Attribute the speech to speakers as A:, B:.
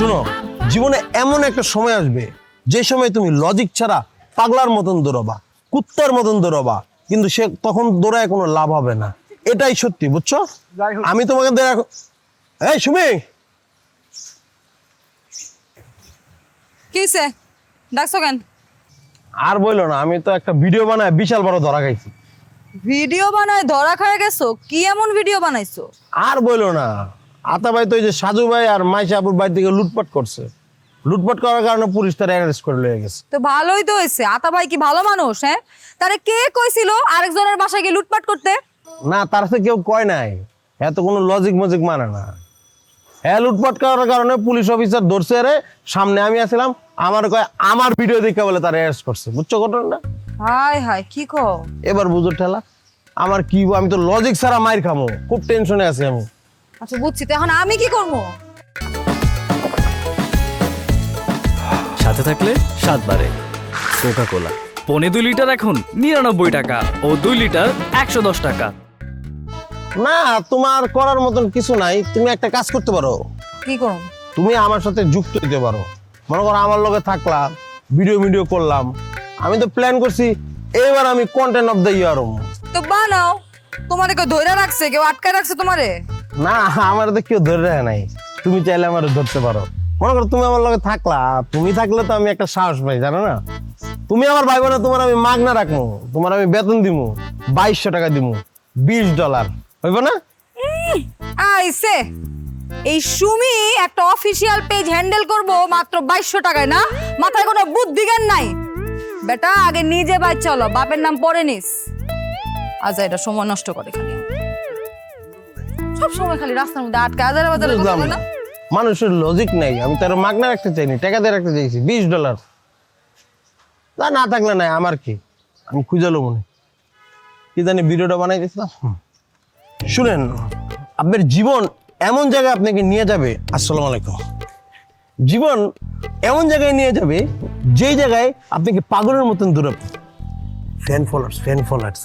A: শোনো, জীবনে এমন একটা সময় আসবে যে সময় তুমি লজিক ছাড়া পাগলার মতন দৌড়াবা, কুত্তার মতন দৌড়াবা, কিন্তু সে তখন দৌড়ায় কোনো লাভ হবে না। এটাই সত্যি, বুঝছো? আমি তোমাকে এই সুমি,
B: কি হইছে? ডাকছো কেন?
A: আর বললো না, আমি তো একটা ভিডিও বানায় বিশাল বড় ধরা খাইছি।
B: ভিডিও বানায় ধরা খায় গেছো? কি এমন ভিডিও বানাইছো?
A: আর বললো না, আতা ভাই তো ওই যে সাজু ভাই আর মাইশা আপুর বাড়ি থেকে লুটপাট করছে। লুটপাট করার কারণে পুলিশ তার অ্যারেস্ট করে লয়ে গেছে।
B: তো ভালোই তো হয়েছে। আতা ভাই কি ভালো মানুষ? হ্যাঁ, তারে কে কইছিল আরেকজনের বাসায় গিয়ে লুটপাট করতে?
A: না, তার সাথে কেউ কয় নাই, এত কোনো লজিক মজিক মানে না। হ্যাঁ, লুটপাট করার কারণে পুলিশ অফিসার ধরছে, রে সামনে আমি আসলাম, আমার কয় আমার ভিডিও দেখে বলে তার অ্যারেস্ট করছে। বুঝছো ঘটনাটা?
B: হাই হাই, কি কও?
A: এবার বুঝো ঠেলা আমার কি, আমি তো লজিক ছাড়া মাইর খামো, খুব টেনশনে আছি আমি।
B: আচ্ছা বুঝছি, তো এখন আমি কি করবো?
C: সাথে থাকলে স্বাদ বাড়ে। কোকা কোলা 2.5 লিটার এখন 99 টাকা ও 2 লিটার 110 টাকা।
A: না, তোমার করার মতন কিছু নাই, তুমি একটা কাজ করতে পারো।
B: কি করব?
A: তুমি আমার সাথে যুক্ত হতে পারো। মনে করো আমার লগে থাকলাম, ভিডিও করলাম, আমি তো প্ল্যান করছি এবার আমি কন্টেন্ট অফ দ্য ইয়ার।
B: তো বানাও। তোমারে কেউ ধরে রাখছে? কেউ আটকায় রাখছে তোমারে?
A: না, আমার তো কেউ ধরে রাখে নাই, তুমি চাইলে আমার ধরতে পারো। মনে করো তুমি আমার লগে থাকলা, তুমি থাকলে তো আমি একটা সাহস পাই, জানো না? তুমি আমার ভাই বোন, তোমার আমি মাগনা রাখবো, তোমার আমি বেতন দিমু 2200 টাকা দিমু, $20 হইব না?
B: আইছে এই সুমি একটা অফিসিয়াল পেজ হ্যান্ডেল করব মাত্র 2200 টাকায়? না, মাথায় কোনো বুদ্ধি জ্ঞান নাই বেটা। আগে নিজে বাইর চলো, বাপের নাম পরে নিস। আজ এটা সময় নষ্ট করে খালি, সব সময় খালি রাস্তার মধ্যে আটকে আজারে বাজারে কথা
A: বুঝলাম
B: বলে
A: না,
B: না।
A: মানুষের লজিক নাই। আমি তার মাগনা রাখতে চাইনি, টাকা দিয়ে রাখতে চাইছি $20। তা না থাকলে নাই, আমার কি, আমি খুঁজালো মনে কি জানি ভিডিওটা বানাই দিয়েছিলাম। শুনেন, আপনার জীবন এমন জায়গায় আপনাকে নিয়ে যাবে, আসসালামু আলাইকুম, জীবন এমন জায়গায় নিয়ে যাবে যেই জায়গায় আপনাকে পাগলের মতন দূরাবে। Fan followers